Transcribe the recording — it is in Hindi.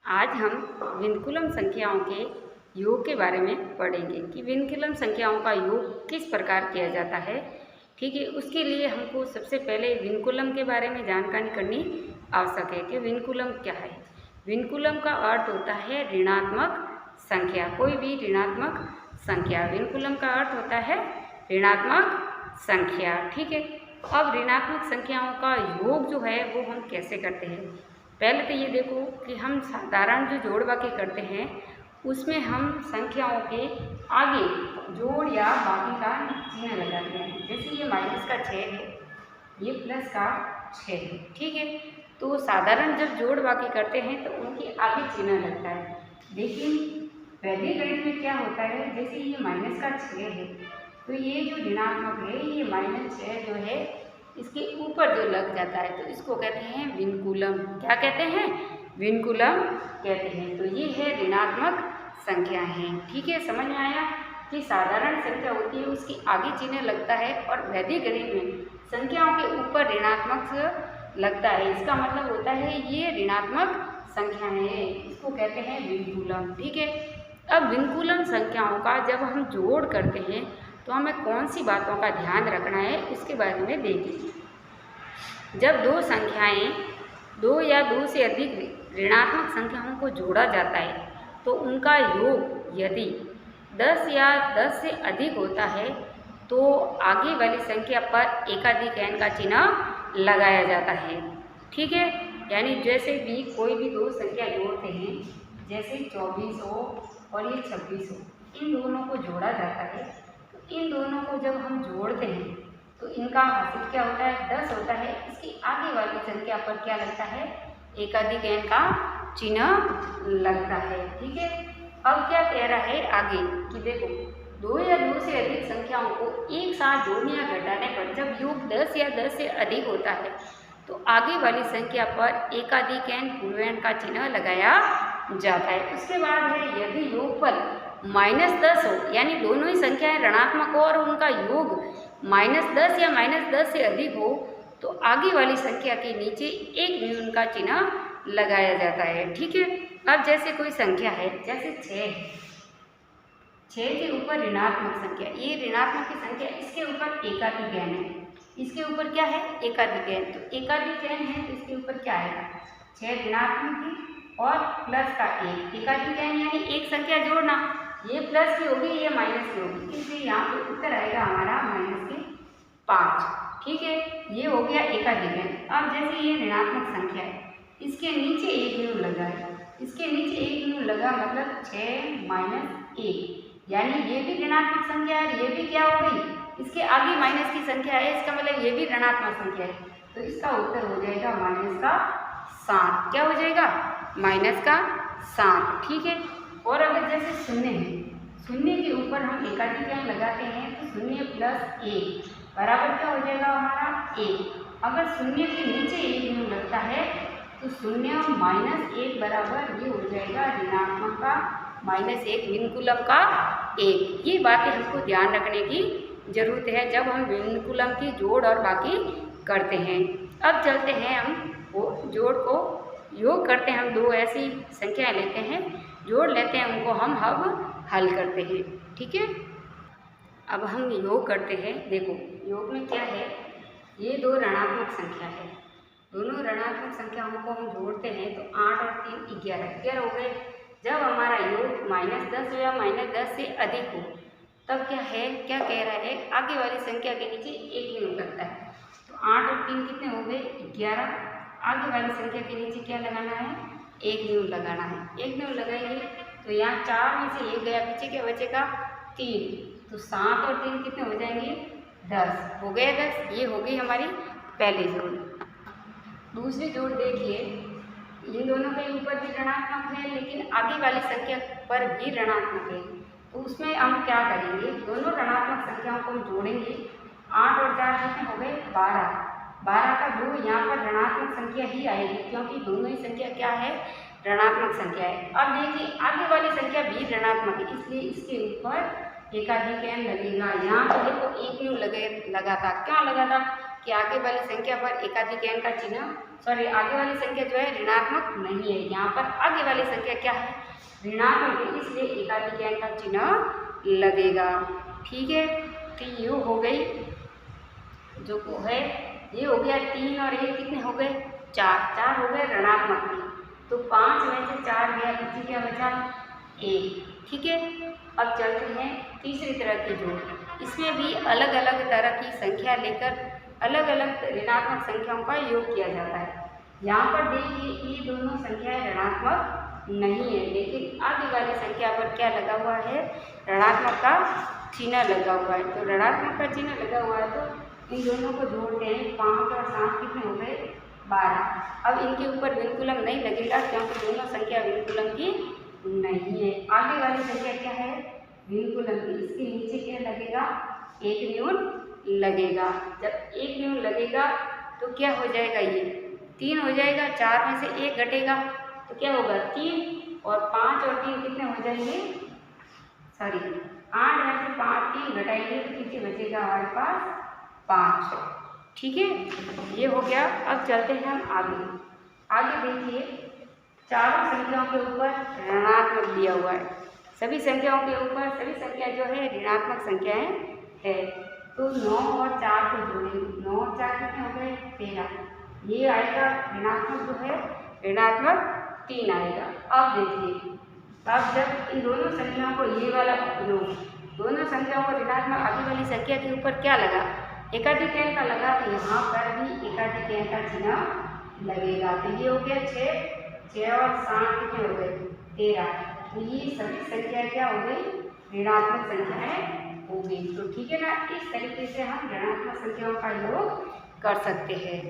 आज हम विनकुलम संख्याओं के योग के बारे में पढ़ेंगे कि विनकुलम संख्याओं का योग किस प्रकार किया जाता है। ठीक है, उसके लिए हमको सबसे पहले विनकुलम के बारे में जानकारी करनी आवश्यक है कि विनकुलम क्या है। विनकुलम का अर्थ होता है ऋणात्मक संख्या, कोई भी ऋणात्मक संख्या। विनकुलम का अर्थ होता है ऋणात्मक संख्या। ठीक है, अब ऋणात्मक संख्याओं का योग जो है वो हम कैसे करते हैं। पहले तो ये देखो कि हम साधारण जो जोड़ बाकी करते हैं उसमें हम संख्याओं के आगे जोड़ या बाकी का चिन्ह लगाते हैं। जैसे ये माइनस का 6 है, ये प्लस का 6 है। ठीक है, तो साधारण जब जोड़ बाकी करते हैं तो उनके आगे चिन्ह लगता है। लेकिन वैदिक गणित में क्या होता है, जैसे ये माइनस का 6 है तो ये जो ऋणात्मक है ये -6 जो है इसके ऊपर जो लग जाता है तो इसको कहते हैं विनकुलम। क्या कहते हैं? विनकुलम कहते हैं। तो ये है ऋणात्मक संख्या है। ठीक है, समझ में आया कि साधारण संख्या होती है उसकी आगे चिन्ह लगता है और वैदिक गणित में संख्याओं के ऊपर ऋणात्मक लगता है। इसका मतलब होता है ये ऋणात्मक संख्या है, इसको कहते हैं विनकुलम। ठीक है, अब विनकुलम संख्याओं का जब हम जोड़ करते हैं तो हमें कौन सी बातों का ध्यान रखना है इसके बारे में देखें। जब दो संख्याएं, दो या दो से अधिक ऋणात्मक संख्याओं को जोड़ा जाता है तो उनका योग यदि 10 या 10 से अधिक होता है तो आगे वाली संख्या पर एकाधिक n का चिन्ह लगाया जाता है। ठीक है, यानी जैसे भी कोई भी दो संख्या जोड़ते हैं, जैसे 24 हो और ये 26 हो, इन दोनों को जोड़ा जाता है। इन दोनों को जब हम जोड़ते हैं तो इनका हासिल क्या होता है? 10 होता है। इसकी आगे वाली संख्या पर क्या लगता है? एकाधिक n का चिन्ह लगता है। ठीक है, अब क्या कह रहा है आगे कि देखो दो या दो से अधिक संख्याओं को एक साथ जोड़ने या घटाने पर जब योग 10 या 10 से अधिक होता है तो आगे वाली संख्या पर एकाधिक n पूर्व n का चिन्ह लगाया जाता है। उसके बाद है यदि योगफल -10 हो, यानी दोनों ही संख्याएं ऋणात्मक हो और उनका योग -10 या -10 से अधिक हो तो आगे वाली संख्या के नीचे एक न्यून का चिन्ह लगाया जाता है। ठीक है, अब जैसे कोई संख्या है, जैसे 6 है, 6 के ऊपर ऋणात्मक संख्या, ये ऋणात्मक की संख्या, इसके ऊपर एकाधिक n है, इसके ऊपर क्या है? एकाधिक n। तो एकाधिक n है तो इसके ऊपर क्या आएगा? 6 ऋणात्मक की और प्लस का 1, एकाधिक n यानी एक संख्या जोड़ना, ये प्लस की होगी ये माइनस की होगी, इसलिए यहाँ पे उत्तर आएगा हमारा -5। ठीक है, ये हो गया एकाधिक n। अब जैसे ये ऋणात्मक संख्या है, इसके नीचे एक न्यून लगा है, इसके नीचे एक न्यून लगा मतलब 6 - 1, यानी ये भी ऋणात्मक संख्या है, ये भी क्या हो गई? इसके आगे माइनस की संख्या है, इसका मतलब ये भी ऋणात्मक संख्या है। तो इसका उत्तर हो जाएगा -7। क्या हो जाएगा? -7। ठीक है, और अगर जैसे शून्य है, शून्य के ऊपर हम एकाधिक n लगाते हैं तो 0 + 1 बराबर क्या हो जाएगा हमारा? 1। अगर शून्य के नीचे एक न्यून लगता है तो 0 - 1 बराबर ये हो जाएगा ऋणात्मक का -1, विनकुलम का 1। ये बातें हमको ध्यान रखने की जरूरत है जब हम विनकुलम की जोड़ और बाकी करते हैं। अब चलते हैं हम वो जोड़ को योग करते हैं। हम दो ऐसी संख्याएं लेते हैं, जोड़ लेते हैं, उनको हम अब हल करते हैं। ठीक है, अब हम योग करते हैं। देखो योग में क्या है, ये दो ऋणात्मक संख्या है, दोनों ऋणात्मक संख्याओं को हम जोड़ते हैं तो 8 और 3 11 हो गए। जब हमारा योग -10 या -10 से अधिक हो तब क्या है, क्या कह रहा है, आगे वाली संख्या के नीचे एक न्यून लगता है। तो 8 और 3 कितने हो गए? 11। आगे वाली संख्या के नीचे क्या लगाना है? एक न्यून लगाना है। एक न्यून लगाएंगे तो यहाँ 4 में से 1 गया, पीछे क्या बचेगा? 3। तो 7 और 3 कितने हो जाएंगे? 10 हो गए। 10 ये हो गई हमारी पहली जोड़। दूसरी जोड़ देखिए, इन दोनों के ऊपर भी ऋणात्मक है लेकिन आगे वाली संख्या पर भी ऋणात्मक है, तो उसमें हम क्या करेंगे? दोनों ऋणात्मक संख्याओं को हम जोड़ेंगे। 8 और 4 कितने हो गए? 12। 12 का 2 यहाँ पर ऋणात्मक संख्या ही आएगी क्योंकि दोनों ही संख्या क्या है? ऋणात्मक संख्या है। अब देखिए आगे वाली संख्या भी ऋणात्मक है, इसलिए इसके ऊपर एकाधिक n लगेगा। यहाँ पर देखो एक न्यून लगा था, क्या लगा था? कि आगे वाली संख्या पर एकाधिक अंक का चिन्ह, सॉरी आगे वाली संख्या जो है ऋणात्मक नहीं है। यहाँ पर आगे वाली संख्या क्या है, ऋणात्मक है, इसलिए एकाधिक अंक का चिन्ह लगेगा। ठीक है, तो ये हो गई जो है, ये हो गया 3 और 1 कितने हो गए, 4 हो गए ऋणात्मक के। तो 5 में से 4 गया, पीछे क्या बचा, 1। ठीक है, अब चलते हैं तीसरी तरह की जोड़। इसमें भी अलग अलग तरह की संख्या लेकर अलग अलग ऋणात्मक संख्याओं का योग किया जाता है। यहाँ पर देखिए ये दोनों संख्याएं ऋणात्मक नहीं है, लेकिन आगे वाली संख्या पर क्या लगा हुआ है, ऋणात्मक का चिन्ह लगा हुआ है। तो ऋणात्मक का चिन्ह लगा हुआ है तो इन दोनों को जोड़ते हैं, 5 और 7 कितने हो गए, 12। अब इनके ऊपर विनकुलम नहीं लगेगा क्योंकि दोनों संख्या विनकुलम की नहीं है। आगे वाली संख्या क्या है, विनकुलम की, इसके नीचे क्या लगेगा, एक न्यून लगेगा। जब एक न्यून लगेगा तो क्या हो जाएगा, ये 3 हो जाएगा। 4 में से 1 घटेगा तो क्या होगा, 3, और 5 और 3 कितने हो जाएंगे, सॉरी 8 में से 5 3 घटाएंगे तो कितने बचेगा हमारे पास, 5। ठीक है, ये हो गया। अब चलते हैं हम आगे देखिए चारों संख्याओं के ऊपर ऋणात्मक दिया हुआ है। सभी संख्याओं के ऊपर सभी संख्या जो है ऋणात्मक संख्याएं है। तो 9 और 4 को जोड़ेंगे, 9 और 4 कितने हो गए, 13। ये आएगा ऋणात्मक जो है, ऋणात्मक 3 आएगा। अब देखिए, अब जब इन दोनों संख्याओं को, ये वाला दोनों संख्याओं को ऋणात्मक आगे वाली संख्या के ऊपर क्या लगा, एकाधिक अंक का लगा, तो यहाँ पर भी एकाधिक अंक का चिन्ह लगेगा। तो ये हो गया 6 और 7 कितने हो गए, 13। तो ये सभी संख्या क्या हो गई, ऋणात्मक संख्याएं हो गई। तो ठीक है ना, इस तरीके से हम ऋणात्मक संख्याओं का योग कर सकते हैं।